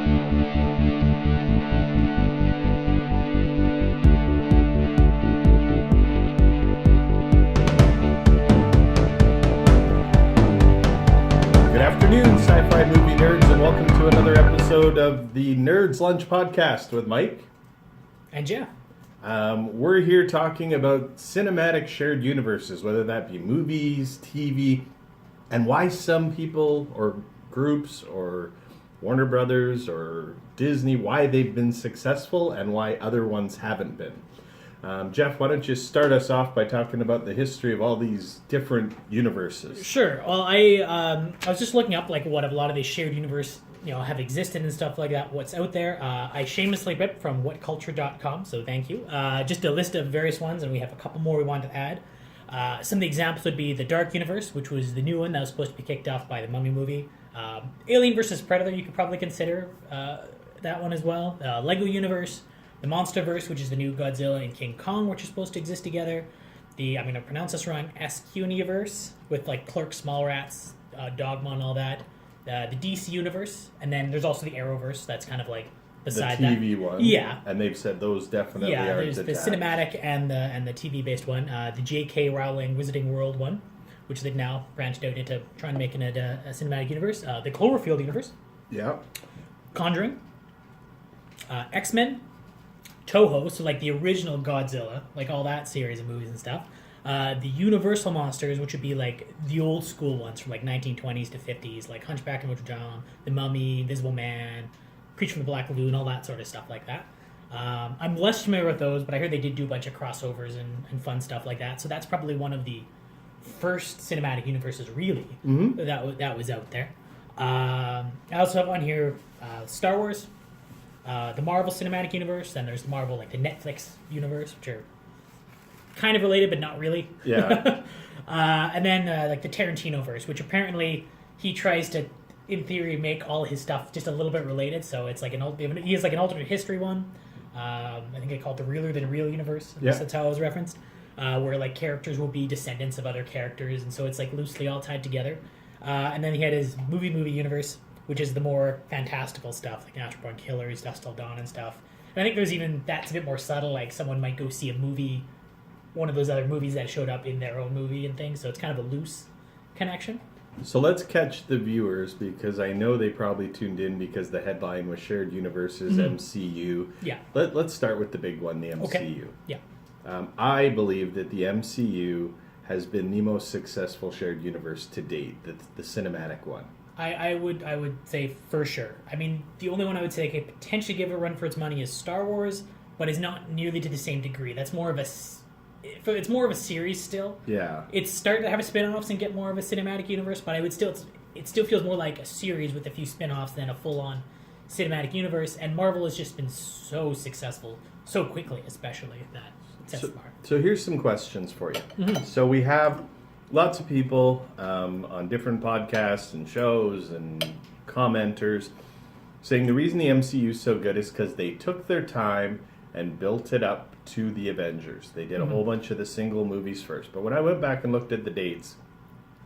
Good afternoon, Sci-Fi movie nerds, and welcome to another episode of the Nerds Lunch Podcast with Mike. And Geoff. We're here talking about cinematic shared universes, whether that be movies, TV, and why some people or groups or Warner Brothers or Disney, why they've been successful and why other ones haven't been. Geoff, why don't you start us off by talking about the history of all these different universes? Sure. Well, I was just looking up like what a lot of these shared universe have existed and stuff like that. What's out there? I shamelessly ripped from whatculture.com, so thank you. Just a list of various ones, and we have a couple more we wanted to add. Some of the examples would be the Dark Universe, which was the new one that was supposed to be kicked off by the Mummy movie. Alien vs. Predator, you could probably consider that one as well. Lego Universe. The Monsterverse, which is the new Godzilla and King Kong, which are supposed to exist together. I'm going to pronounce this wrong, SQ-Universe, with like Clerks, Mallrats, Dogma, and all that. The DC Universe, and then there's also the Arrowverse. That's kind of like beside that. The TV one. Yeah. And they've said those definitely are there's the cinematic and the TV-based one. The J.K. Rowling Wizarding World one, which they've now branched out into trying to make it a cinematic universe. The Cloverfield Universe. Yeah. Conjuring. X-Men. Toho, so like the original Godzilla, like all that series of movies and stuff. The Universal monsters, which would be like the old school ones from like 1920s to 50s, like Hunchback of Notre Dame, The Mummy, Invisible Man, Creature from the Black Lagoon, all that sort of stuff like that. I'm less familiar with those, but I heard they did do a bunch of crossovers and fun stuff like that. So that's probably one of the first cinematic universes, really, that was out there. I also have on here Star Wars. The Marvel Cinematic Universe, then there's Marvel, like the Netflix universe, which are kind of related, but not really. Yeah. And then like the Tarantino-verse, which apparently he tries to, in theory, make all his stuff just a little bit related. So it's like he has like an alternate history one. I think they call it the Realer Than Real universe. Yeah. That's how it was referenced. Where like characters will be descendants of other characters, and so it's like loosely all tied together. And then he had his movie universe, which is the more fantastical stuff, like Natural Born Killers, Dust Till Dawn and stuff. And I think there's even, that's a bit more subtle, like someone might go see a movie, one of those other movies that showed up in their own movie and things, so it's kind of a loose connection. So let's catch the viewers, because I know they probably tuned in because the headline was Shared Universes, MCU. Yeah. Let's start with the big one, the MCU. Okay. Yeah. I believe that the MCU has been the most successful shared universe to date, the cinematic one. I would say for sure. I mean, the only one I would say could potentially give a run for its money is Star Wars, but is not nearly to the same degree. That's more of it's more of a series still. Yeah. It's starting to have spin-offs and get more of a cinematic universe, but it still feels more like a series with a few spin-offs than a full-on cinematic universe. And Marvel has just been so successful so quickly, especially that sets the bar. So here's some questions for you. Mm-hmm. So we have lots of people on different podcasts and shows and commenters saying the reason the MCU is so good is because they took their time and built it up to the Avengers. They did a whole bunch of the single movies first. But when I went back and looked at the dates,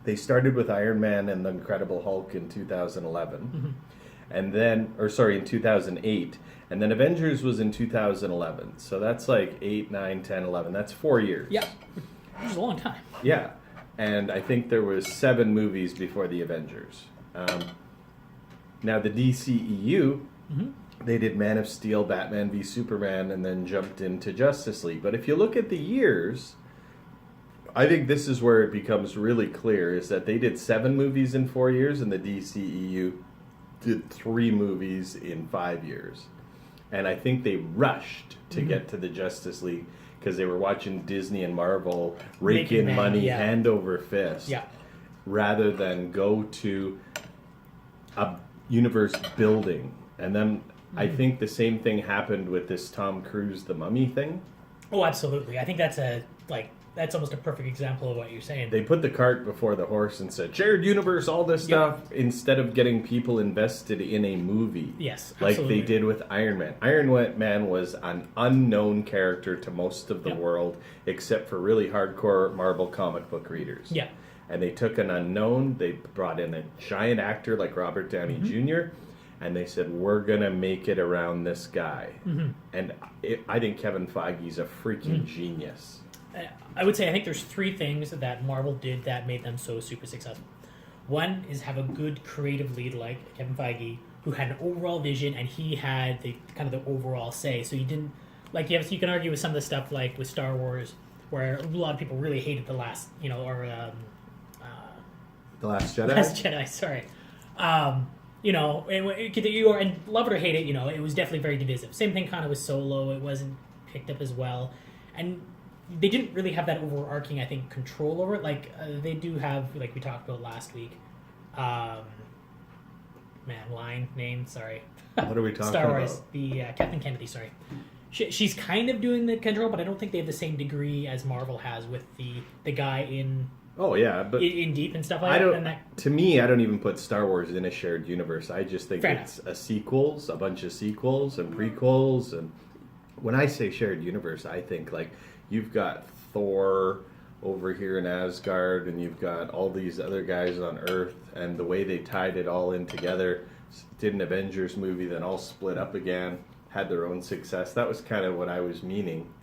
they started with Iron Man and the Incredible Hulk in 2011. And then, in 2008. And then Avengers was in 2011. So that's like 8, 9, 10, 11. That's 4 years. Yeah, which is a long time. Yeah. And I think there was 7 movies before the Avengers. Now the DCEU, they did Man of Steel, Batman v Superman, and then jumped into Justice League. But if you look at the years, I think this is where it becomes really clear, is that they did 7 movies in 4 years, and the DCEU did 3 movies in 5 years. And I think they rushed to get to the Justice League because they were watching Disney and Marvel rake in money hand over fist, rather than go to a universe building. And then I think the same thing happened with this Tom Cruise The Mummy thing. Oh, absolutely. I think that's that's almost a perfect example of what you're saying. They put the cart before the horse and said, shared universe, all this stuff, instead of getting people invested in a movie. Yes, like absolutely. they did with Iron Man. Iron Man was an unknown character to most of the world, except for really hardcore Marvel comic book readers. Yeah. And they took an unknown, they brought in a giant actor like Robert Downey Jr., and they said, we're going to make it around this guy. And I think Kevin Feige's a freaking genius. I would say I think there's three things that Marvel did that made them so super successful. One is have a good creative lead like Kevin Feige, who had an overall vision, and he had the kind of the overall say. So you didn't like you can argue with some of the stuff like with Star Wars, where a lot of people really hated the last, The Last Jedi. Last Jedi, sorry. And love it or hate it, it was definitely very divisive. Same thing kind of with Solo. It wasn't picked up as well, and they didn't really have that overarching, I think, control over it. Like they do have, like we talked about last week. Sorry. What are we talking Star Wars, about? the Kathleen Kennedy. Sorry, she's kind of doing the control, but I don't think they have the same degree as Marvel has with the guy in. Oh yeah, but in Deep and stuff like that. To me, I don't even put Star Wars in a shared universe. I just think Fair it's a bunch of sequels and prequels. And when I say shared universe, I think like you've got Thor over here in Asgard, and you've got all these other guys on Earth, and the way they tied it all in together, did an Avengers movie, then all split up again, had their own success. That was kind of what I was meaning.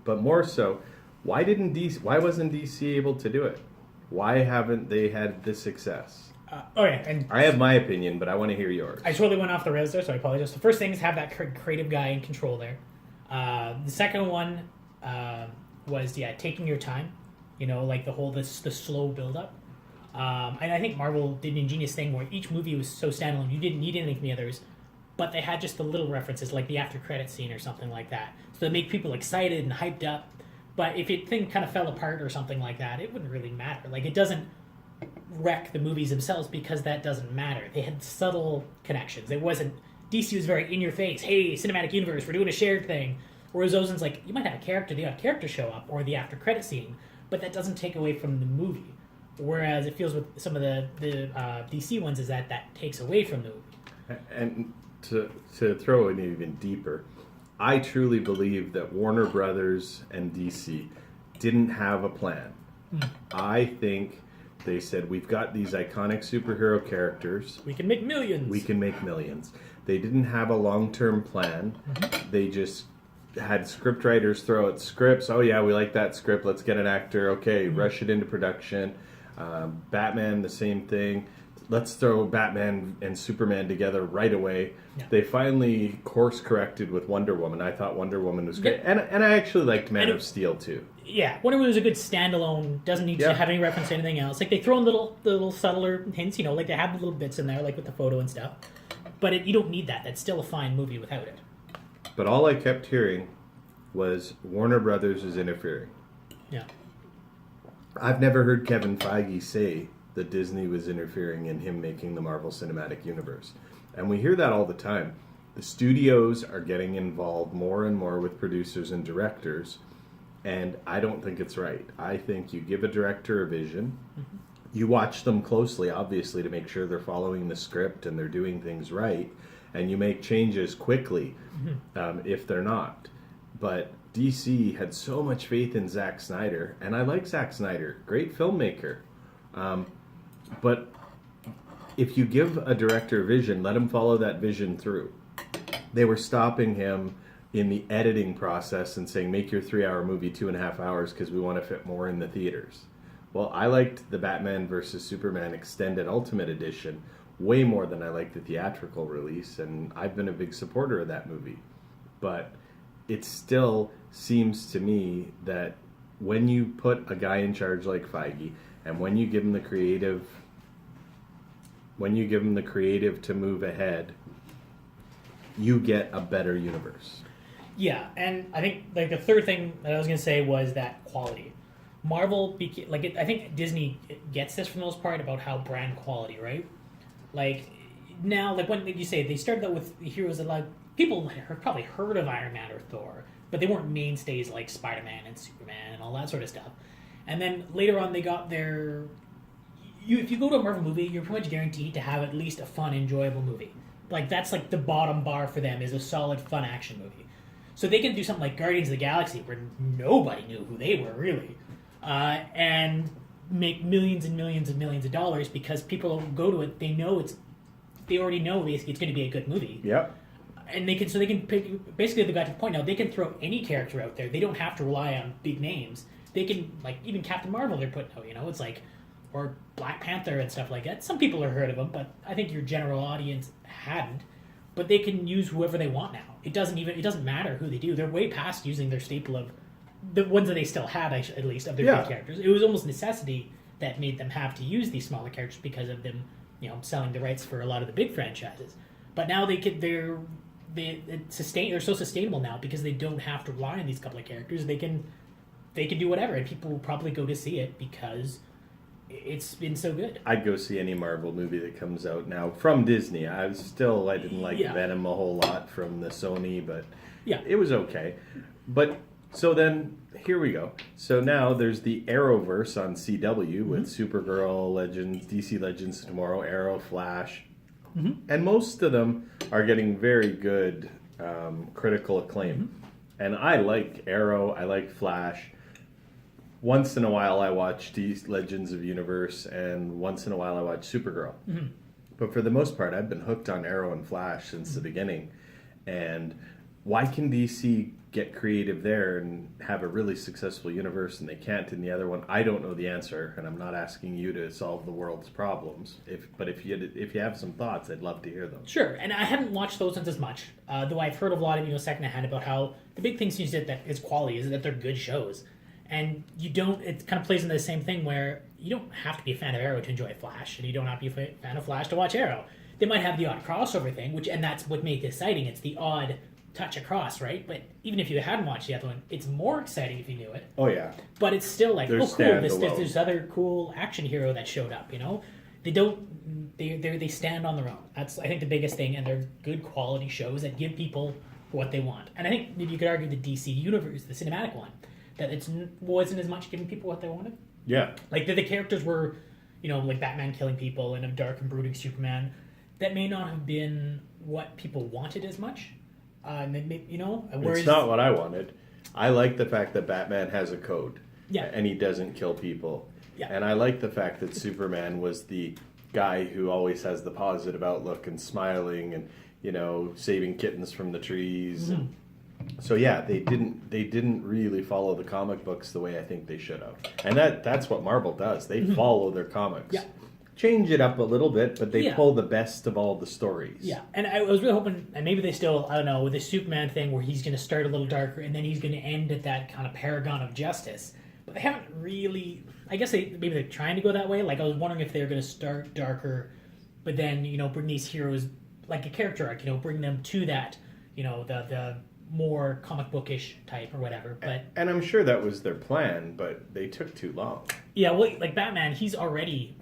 But more so, why wasn't DC able to do it? Why haven't they had this success? And I have my opinion, but I want to hear yours. I totally went off the rails there, so I apologize. The first thing is have that creative guy in control there. The second one was taking your time. Like the slow build up. And I think Marvel did an ingenious thing where each movie was so standalone, you didn't need anything from the others, but they had just the little references, like the after credit scene or something like that, so to make people excited and hyped up. But if your thing kind of fell apart or something like that, it wouldn't really matter. Like, it doesn't wreck the movies themselves because that doesn't matter. They had subtle connections. It wasn't... DC was very in your face. Hey, cinematic universe, we're doing a shared thing. Whereas Ozen's like, you might have the odd character show up or the after credit scene, but that doesn't take away from the movie. Whereas it feels with some of the DC ones is that takes away from the movie. And to throw it even deeper, I truly believe that Warner Brothers and DC didn't have a plan. I think they said, we've got these iconic superhero characters. We can make millions. They didn't have a long-term plan. They just had scriptwriters throw out scripts. Oh yeah, we like that script. Let's get an actor. Okay, rush it into production. Batman, the same thing. Let's throw Batman and Superman together right away. Yeah. They finally course-corrected with Wonder Woman. I thought Wonder Woman was great. Yeah. And I actually liked Man of Steel, too. Yeah, Wonder Woman was a good standalone. Doesn't need to have any reference to anything else. Like, they throw in little subtler hints, like they have the little bits in there, like with the photo and stuff. But you don't need that. That's still a fine movie without it. But all I kept hearing was Warner Brothers is interfering. Yeah. I've never heard Kevin Feige say that Disney was interfering in him making the Marvel Cinematic Universe. And we hear that all the time. The studios are getting involved more and more with producers and directors, and I don't think it's right. I think you give a director a vision. You watch them closely, obviously, to make sure they're following the script and they're doing things right, and you make changes quickly if they're not. But DC had so much faith in Zack Snyder, and I like Zack Snyder, great filmmaker. But if you give a director a vision, let him follow that vision through. They were stopping him in the editing process and saying, make your 3-hour movie 2.5 hours because we want to fit more in the theaters. Well, I liked the Batman vs. Superman Extended Ultimate Edition way more than I liked the theatrical release, and I've been a big supporter of that movie. But it still seems to me that when you put a guy in charge like Feige, and when you give him the creative to move ahead, you get a better universe. Yeah, and I think the third thing that I was going to say was that quality. Marvel, I think Disney gets this for the most part about how brand quality, right? Like, now, when you say they started out with heroes that people have probably heard of Iron Man or Thor, but they weren't mainstays like Spider-Man and Superman and all that sort of stuff. And then later on, they got their... If you go to a Marvel movie, you're pretty much guaranteed to have at least a fun, enjoyable movie. That's the bottom bar for them, is a solid, fun action movie. So they can do something like Guardians of the Galaxy, where nobody knew who they were, really. And make millions and millions and millions of dollars because people go to it, they know it's they already know basically it's going to be a good movie. Yep. And they can pick, basically they got to the point now they can throw any character out there. They don't have to rely on big names. They can, like, even Captain Marvel they're putting out, it's like, or Black Panther and stuff like that. Some people have heard of them, but I think your general audience hadn't. But they can use whoever they want now. It doesn't matter who they do. They're way past using their staple of the ones that they still had, at least, of their big characters. It was almost necessity that made them have to use these smaller characters because of them, selling the rights for a lot of the big franchises. But now they're so sustainable now because they don't have to rely on these couple of characters. They can do whatever, and people will probably go to see it because it's been so good. I'd go see any Marvel movie that comes out now from Disney. I didn't like Venom a whole lot from the Sony, but it was okay. But so then here we go. So now there's the Arrowverse on CW with Supergirl, Legends, DC Legends of Tomorrow, Arrow, Flash, and most of them are getting very good critical acclaim. And I like Arrow. I like Flash. Once in a while I watch DC Legends of Universe, and once in a while I watch Supergirl. But for the most part, I've been hooked on Arrow and Flash since the beginning. And why can DC get creative there and have a really successful universe and they can't in the other one? I don't know the answer, and I'm not asking you to solve the world's problems. But if you have some thoughts, I'd love to hear them. Sure, and I haven't watched those ones as much, though I've heard a lot of secondhand about how the big thing seems that is quality is that they're good shows. And it kind of plays into the same thing where you don't have to be a fan of Arrow to enjoy Flash, and you don't have to be a fan of Flash to watch Arrow. They might have the odd crossover thing, and that's what made it exciting. It's the odd touch across, right? But even if you hadn't watched the other one, it's more exciting if you knew it. Oh, yeah. But it's still like, There's cool, there's this other cool action hero that showed up, They stand on their own. That's, I think, the biggest thing, and they're good quality shows that give people what they want. And I think maybe you could argue the DC universe, the cinematic one, that it wasn't as much giving people what they wanted. Yeah. Like the characters were, like Batman killing people and a dark and brooding Superman. That may not have been what people wanted as much. It's not what I wanted. I like the fact that Batman has a code. Yeah. And he doesn't kill people. Yeah. And I like the fact that Superman was the guy who always has the positive outlook and smiling and, saving kittens from the trees. And so they didn't really follow the comic books the way I think they should have. And that's what Marvel does. They follow their comics. Yeah. Change it up a little bit, but they pull the best of all the stories. Yeah, and I was really hoping, and maybe they still, I don't know, with the Superman thing where he's going to start a little darker and then he's going to end at that kind of paragon of justice. But they haven't really, I guess maybe they're trying to go that way. Like I was wondering if they were going to start darker, but then, bring these heroes, like a character arc, bring them to that, the more comic bookish type or whatever. But and I'm sure that was their plan, but they took too long. Yeah, well, like Batman, he's already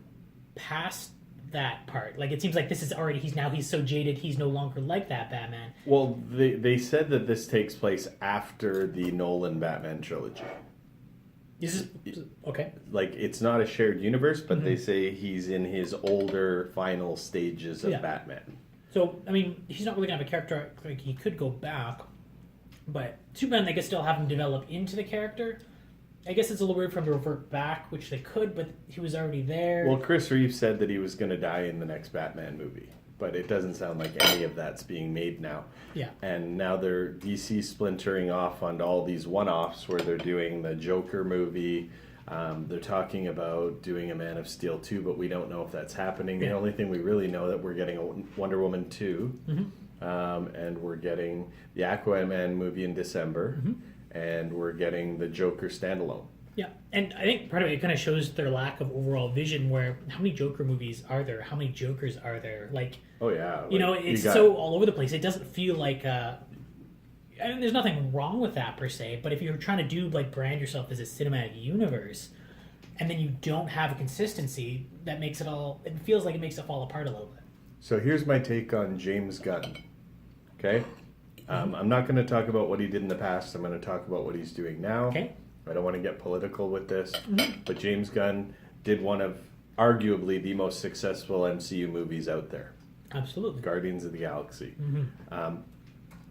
past that part. Like it seems like this is already he's so jaded he's no longer like that Batman. Well, they said that this takes place after the Nolan Batman trilogy. Is this okay? Like it's not a shared universe, but they say he's in his older final stages of Batman. So I mean, he's not really gonna have a character arc. Like he could go back, but Superman they could still have him develop into the character. I guess it's a little weird for him to revert back, which they could, but he was already there. Well, Chris Reeve said that he was going to die in the next Batman movie, but it doesn't sound like any of that's being made now. Yeah. And now they're DC splintering off onto all these one-offs where they're doing the Joker movie. They're talking about doing a Man of Steel 2, but we don't know if that's happening. The only thing we really know that we're getting a Wonder Woman 2, and we're getting the Aquaman movie in December. And we're getting the Joker standalone. Yeah, and I think part of it kind of shows their lack of overall vision. Where how many Joker movies are there? How many Jokers are there? Like, oh yeah, it's so all over the place. It doesn't feel like. I mean, there's nothing wrong with that per se. But if you're trying to do brand yourself as a cinematic universe, and then you don't have a consistency, that makes it all. It feels like it makes it fall apart a little bit. So here's my take on James Gunn. Okay. I'm not going to talk about what he did in the past. I'm going to talk about what he's doing now. Okay. I don't want to get political with this, but James Gunn did one of arguably the most successful MCU movies out there. Absolutely. Guardians of the Galaxy.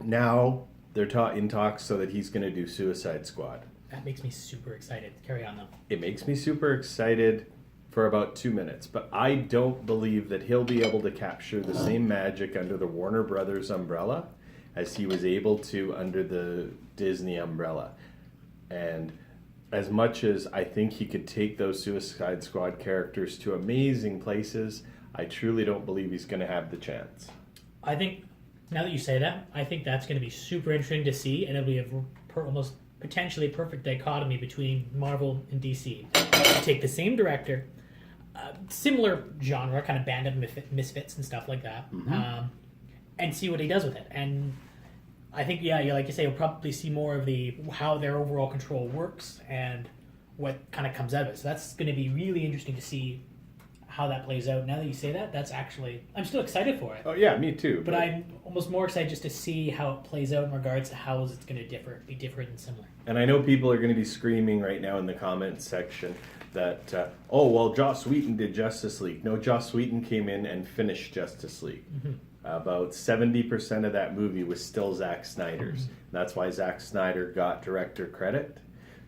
Now they're in talks so that he's going to do Suicide Squad. That makes me super excited. Carry on though. It makes me super excited for about 2 minutes, but I don't believe that he'll be able to capture the same magic under the Warner Brothers umbrella as he was able to under the Disney umbrella. And as much as I think he could take those Suicide Squad characters to amazing places, I truly don't believe he's going to have the chance. I think, now that you say that, I think that's going to be super interesting to see, and it'll be almost potentially perfect dichotomy between Marvel and DC. You take the same director, similar genre, kind of band of misfits and stuff like that, and see what he does with it. And I think, yeah, like you say, you'll probably see more of how their overall control works and what kind of comes out of it. So that's going to be really interesting to see how that plays out. Now that you say that, that's actually, I'm still excited for it. Oh yeah, me too. But I'm almost more excited just to see how it plays out in regards to how it's going to be different and similar. And I know people are going to be screaming right now in the comments section that, oh, well, Joss Whedon did Justice League. No, Joss Whedon came in and finished Justice League. About 70% of that movie was still Zack Snyder's. That's why Zack Snyder got director credit.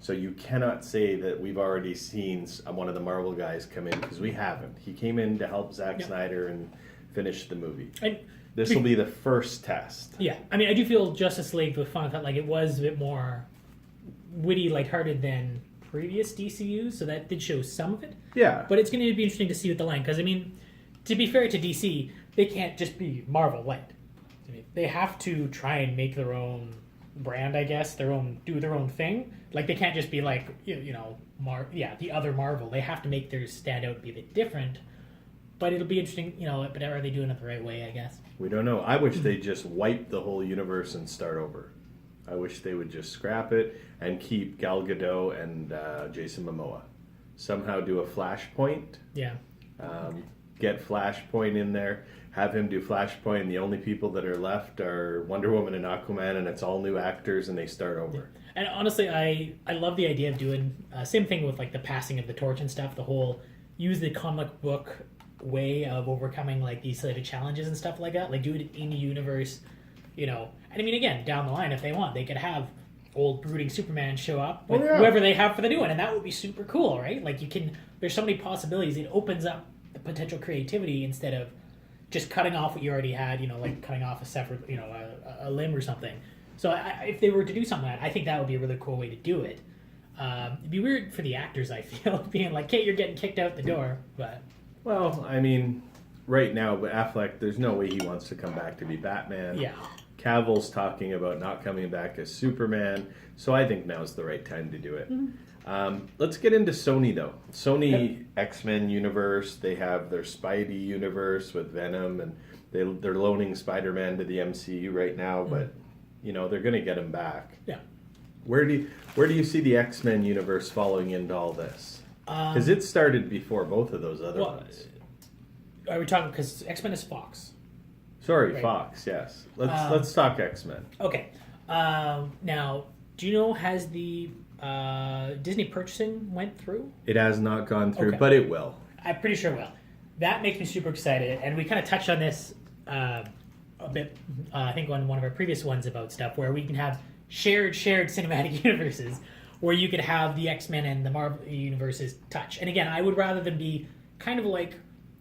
So you cannot say that we've already seen one of the Marvel guys come in, because we haven't. He came in to help Zack Snyder and finish the movie. This will be the first test. Yeah, I mean, I do feel Justice League with fun, like it was a bit more witty, lighthearted than previous DCU, so that did show some of it. Yeah. But it's going to be interesting to see with the line, because, I mean, to be fair to DC, they can't just be Marvel light. I mean, they have to try and make their own brand, I guess, do their own thing. Like, they can't just be like, the other Marvel. They have to make theirs stand out and be a bit different. But it'll be interesting, but are they doing it the right way, I guess? We don't know. I wish they just wiped the whole universe and start over. I wish they would just scrap it and keep Gal Gadot and Jason Momoa. Somehow do a Flashpoint. Yeah. Get Flashpoint in there. Have him do Flashpoint, and the only people that are left are Wonder Woman and Aquaman, and it's all new actors, and they start over. And honestly, I love the idea of doing same thing with like the passing of the torch and stuff. The whole use the comic book way of overcoming like these sort of challenges and stuff like that. Like do it in universe, And I mean, again, down the line, if they want, they could have old brooding Superman show up with whoever they have for the new one, and that would be super cool, right? Like there's so many possibilities. It opens up the potential creativity instead of just cutting off what you already had, like cutting off a separate, a limb or something. So if they were to do something like that, I think that would be a really cool way to do it. It'd be weird for the actors, I feel, being like, "Kate, you're getting kicked out the door." But well, I mean, right now, Affleck, there's no way he wants to come back to be Batman. Yeah. Cavill's talking about not coming back as Superman, so I think now's the right time to do it. Let's get into Sony, though. Sony X-Men universe, they have their Spidey universe with Venom, and they're loaning Spider-Man to the MCU right now, but, they're going to get him back. Yeah. Where do you see the X-Men universe following into all this? Because it started before both of those other ones. Are we talking, because X-Men is Fox? Sorry, right. Fox, yes. Let's talk X-Men. Okay. Now, do you know, has the Disney purchasing went through? It has not gone through, but it will. I'm pretty sure it will. That makes me super excited, and we kind of touched on this a bit, I think on one of our previous ones about stuff, where we can have shared cinematic universes, where you could have the X-Men and the Marvel universes touch. And again, I would rather them be kind of like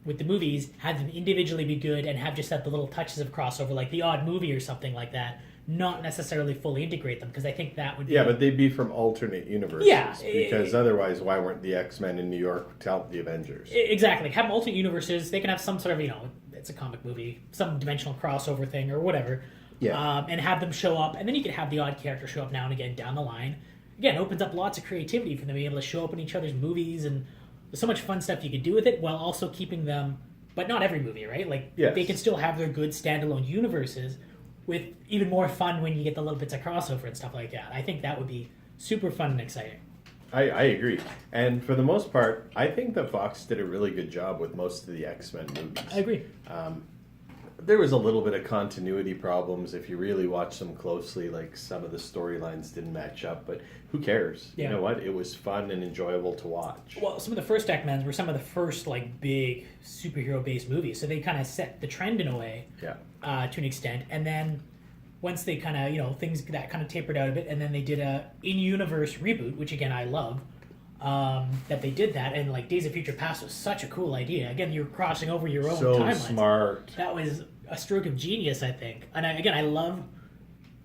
with the movies, have them individually be good and have just have the little touches of crossover, like the odd movie or something like that, not necessarily fully integrate them, because I think that would be... Yeah, but they'd be from alternate universes. Yeah. Because otherwise, why weren't the X-Men in New York to help the Avengers? Exactly. Have alternate universes. They can have some sort of, it's a comic movie, some dimensional crossover thing or whatever. Yeah. And have them show up, and then you could have the odd character show up now and again down the line. Again, it opens up lots of creativity for them to be able to show up in each other's movies, and there's so much fun stuff you could do with it, while also keeping them... But not every movie, right? Like, They can still have their good standalone universes with even more fun when you get the little bits of crossover and stuff like that. I think that would be super fun and exciting. I agree. And for the most part, I think that Fox did a really good job with most of the X-Men movies. I agree. There was a little bit of continuity problems if you really watch them closely, like some of the storylines didn't match up, but who cares? Yeah. You know what? It was fun and enjoyable to watch. Well, some of the first X-Men were some of the first like big superhero-based movies, so they kind of set the trend in a way, to an extent. And then once they kind of, things that kind of tapered out a bit, and then they did a in-universe reboot, which again I love. that they did that, and like Days of Future Past was such a cool idea. Again, you're crossing over your own So timelines. smart. That was a stroke of genius, I think. And I love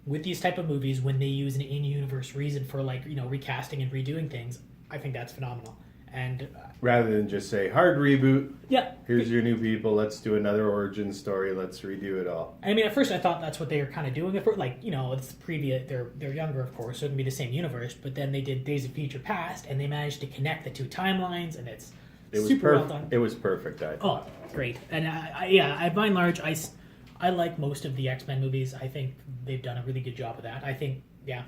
with these type of movies when they use an in-universe reason for like recasting and redoing things. I think that's phenomenal. And Rather than just say, hard reboot, yeah, here's your new people, let's do another origin story, let's redo it all. I mean, at first I thought that's what they were kind of doing. Like, it's previous. They're younger, of course, so it would be the same universe. But then they did Days of Future Past, and they managed to connect the two timelines, and it's super well done. It was perfect, I thought. Oh, great! And I by and large, I like most of the X-Men movies. I think they've done a really good job of that. I think, yeah.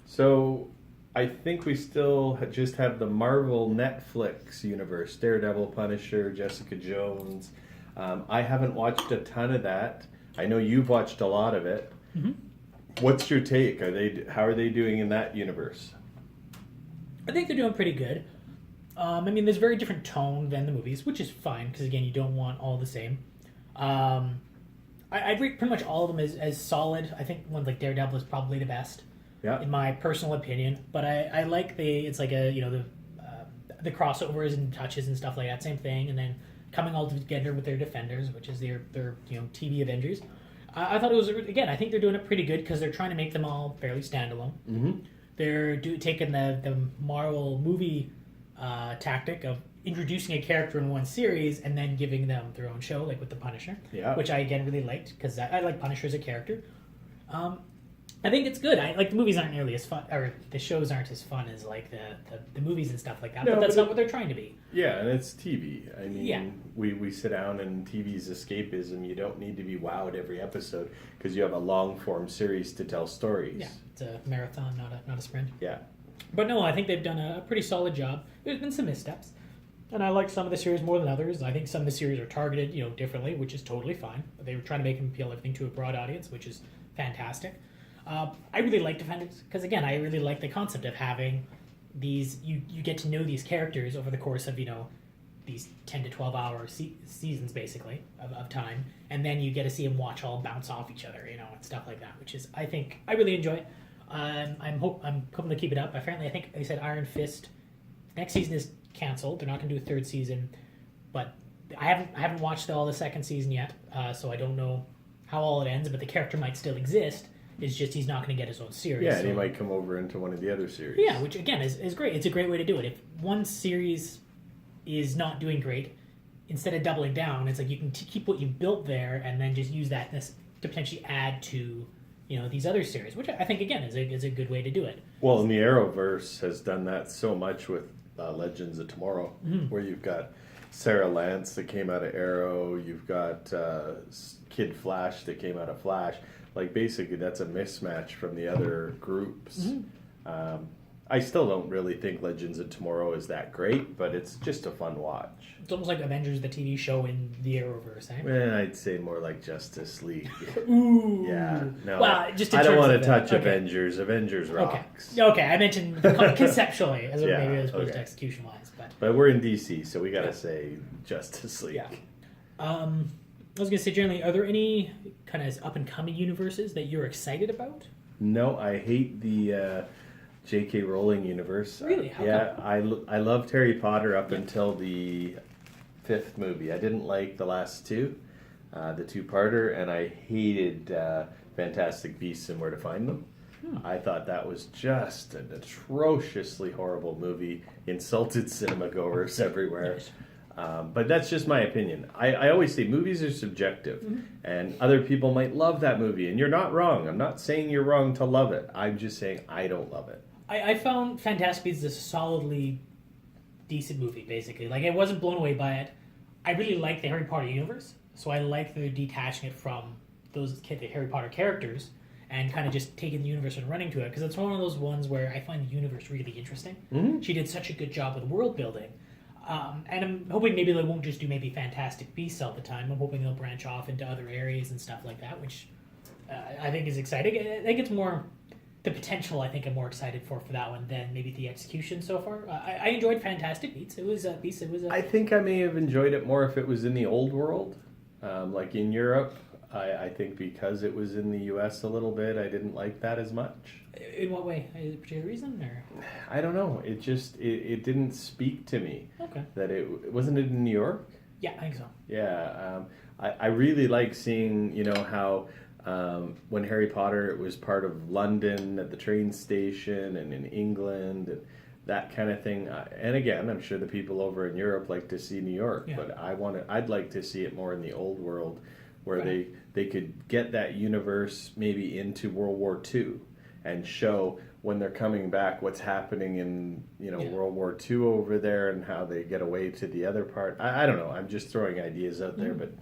So, I think we still just have the Marvel Netflix universe. Daredevil, Punisher, Jessica Jones. I haven't watched a ton of that. I know you've watched a lot of it. Mm-hmm. What's your take? How are they doing in that universe? I think they're doing pretty good. I mean, there's a very different tone than the movies, which is fine, because again, you don't want all the same. I'd rate pretty much all of them as solid. I think one like Daredevil is probably the best. Yeah. In my personal opinion, but I like it's like the crossovers and touches and stuff like that, same thing, and then coming all together with their Defenders, which is their TV Avengers. I thought it was, again, I think they're doing it pretty good because they're trying to make them all fairly standalone. Mm-hmm. They're taking the Marvel movie tactic of introducing a character in one series and then giving them their own show, like with the Punisher, which I again really liked because I like Punisher as a character. I think it's good. The movies aren't nearly as fun, or the shows aren't as fun as like the movies and stuff like that. No, but that's not what they're trying to be. Yeah, and it's TV. I mean, Yeah. we sit down and TV's escapism. You don't need to be wowed every episode because you have a long form series to tell stories. Yeah, it's a marathon, not a sprint. Yeah. But no, I think they've done a pretty solid job. There's been some missteps, and I like some of the series more than others. I think some of the series are targeted, differently, which is totally fine. But they were trying to make them appeal everything to a broad audience, which is fantastic. I really like Defenders because, again, I really like the concept of having these. You get to know these characters over the course of these 10 to 12 hour seasons basically of time, and then you get to see them watch all bounce off each other, and stuff like that, which is I think I really enjoy. I'm hoping to keep it up. Apparently, I think they said Iron Fist next season is canceled. They're not going to do a third season, but I haven't watched all the second season yet, so I don't know how all it ends. But the character might still exist. It's just he's not going to get his own series. Yeah, and he might come over into one of the other series. Yeah, which again is great. It's a great way to do it. If one series is not doing great, instead of doubling down, it's like you can keep what you built there and then just use that to potentially add to these other series, which I think again is a good way to do it. Well, and the Arrowverse has done that so much with Legends of Tomorrow, where you've got Sarah Lance that came out of Arrow, you've got Kid Flash that came out of Flash. Like, basically, that's a mismatch from the other groups. Mm-hmm. I still don't really think Legends of Tomorrow is that great, but it's just a fun watch. It's almost like Avengers, the TV show in the Arrowverse, eh? And I'd say more like Justice League. Ooh. Yeah. No, well, just I don't want to of touch okay. Avengers. Avengers rocks. Okay, I mentioned conceptually, as maybe as opposed to execution-wise. But we're in DC, so we got to say Justice League. Yeah. I was going to say, generally, are there any kind of up-and-coming universes that you're excited about? No, I hate the J.K. Rowling universe. Really? How come? I loved Harry Potter up until the 5th movie. I didn't like the last two, the two-parter, and I hated Fantastic Beasts and Where to Find Them. I thought that was just an atrociously horrible movie, insulted cinema goers everywhere. Nice. But that's just my opinion. I always say movies are subjective, and other people might love that movie, and you're not wrong. I'm not saying you're wrong to love it. I'm just saying I don't love it. I found Fantastic Beasts a solidly decent movie, basically. Like, I wasn't blown away by it. I really like the Harry Potter universe, so I like that they're detaching it from the Harry Potter characters and kind of just taking the universe and running to it, because it's one of those ones where I find the universe really interesting. Mm-hmm. She did such a good job with world building. And I'm hoping maybe they won't just do maybe Fantastic Beasts all the time. I'm hoping they'll branch off into other areas and stuff like that, which I think is exciting. I think it's more the potential. I think I'm more excited for that one than maybe the execution so far. I enjoyed Fantastic Beasts. It was a piece. I think I may have enjoyed it more if it was in the old world, like in Europe. I think because it was in the U.S. a little bit, I didn't like that as much. In what way? Is it a particular reason, or? I don't know. It just it didn't speak to me. Okay. That it wasn't it in New York. Yeah, I think so. Yeah, I really like seeing how when Harry Potter it was part of London at the train station and in England and that kind of thing. And again, I'm sure the people over in Europe like to see New York, Yeah. but I'd like to see it more in the old world where Right. they could get that universe maybe into World War II and show when they're coming back what's happening in Yeah. World War II over there and how they get away to the other part. I don't know. I'm just throwing ideas out there, but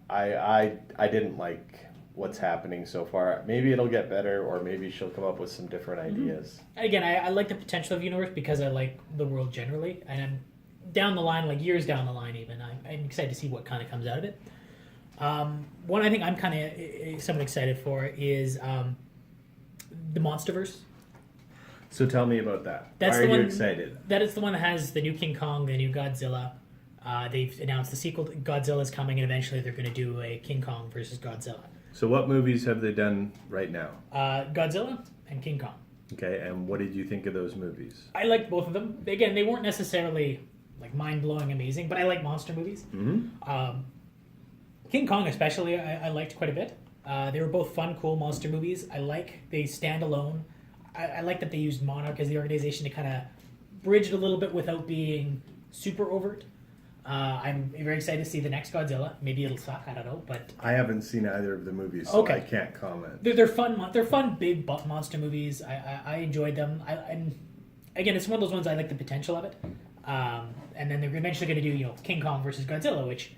I didn't like what's happening so far. Maybe it'll get better, or maybe she'll come up with some different ideas. Again, I like the potential of the universe because I like the world generally, and I'm down the line, like years down the line even, I'm excited to see what kind of comes out of it. One I think I'm kind of somewhat excited for is the Monsterverse. So tell me about that. That's Why the are you one- excited? That is the one that has the new King Kong, the new Godzilla. They've announced the sequel to Godzilla's coming, and eventually they're going to do a King Kong versus Godzilla. So what movies have they done right now? Godzilla and King Kong. Okay, and what did you think of those movies? I liked both of them. Again, they weren't necessarily like mind-blowing amazing, but I like monster movies. Mm-hmm. King Kong especially I liked quite a bit. They were both fun, cool monster movies. I like they stand alone. I like that they used Monarch as the organization to kind of bridge it a little bit without being super overt. I'm very excited to see the next Godzilla. Maybe it'll suck, I don't know, but I haven't seen either of the movies, so Okay. I can't comment. they're fun. They're fun, big monster movies. I enjoyed them. I'm again, it's one of those ones I like the potential of it. And then they're eventually going to do King Kong versus Godzilla, which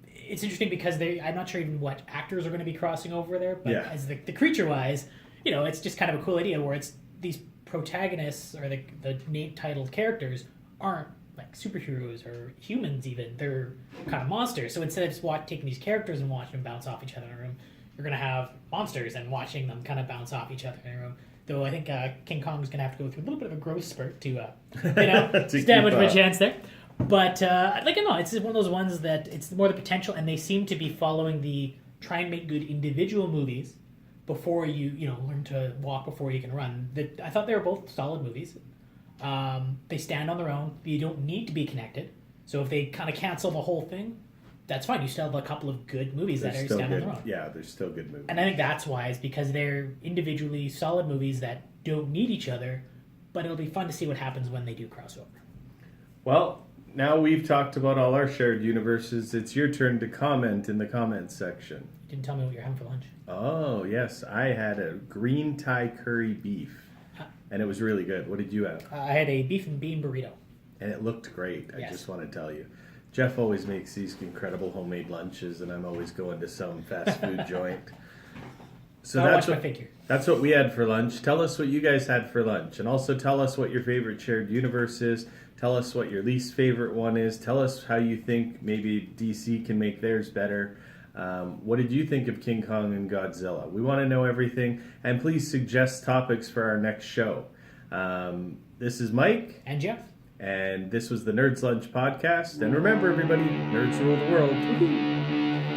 it's interesting because I'm not sure even what actors are going to be crossing over there, but Yeah. as the creature wise, it's just kind of a cool idea where it's these protagonists or the name titled characters aren't like superheroes or humans even. They're kind of monsters. So instead of just taking these characters and watching them bounce off each other in a room, you're going to have monsters and watching them kind of bounce off each other in a room. Though I think King Kong's going to have to go through a little bit of a growth spurt to To stand much of keep a up. chance there. But it's one of those ones that it's more the potential, and they seem to be following the try and make good individual movies before you learn to walk before you can run. I thought they were both solid movies. They stand on their own. You don't need to be connected. So if they kind of cancel the whole thing, that's fine. You still have a couple of good movies They're that are still stand on good. their own. Yeah, they're still good movies. And I think that's wise because they're individually solid movies that don't need each other, but it'll be fun to see what happens when they do crossover. Well, now we've talked about all our shared universes. It's your turn to comment in the comments section. You didn't tell me what you're having for lunch. Oh, yes. I had a green Thai curry beef, and it was really good. What did you have? I had a beef and bean burrito. And it looked great, I Yes. just want to tell you. Jeff always makes these incredible homemade lunches, and I'm always going to some fast food joint. So I'll that's watch my what, figure. that's what we had for lunch. Tell us what you guys had for lunch, and also tell us what your favorite shared universe is. Tell us what your least favorite one is. Tell us how you think maybe DC can make theirs better. What did you think of King Kong and Godzilla? We want to know everything, and please suggest topics for our next show. This is Mike. And Geoff. And this was the Nerds Lunch Podcast. And remember, everybody, nerds rule the world.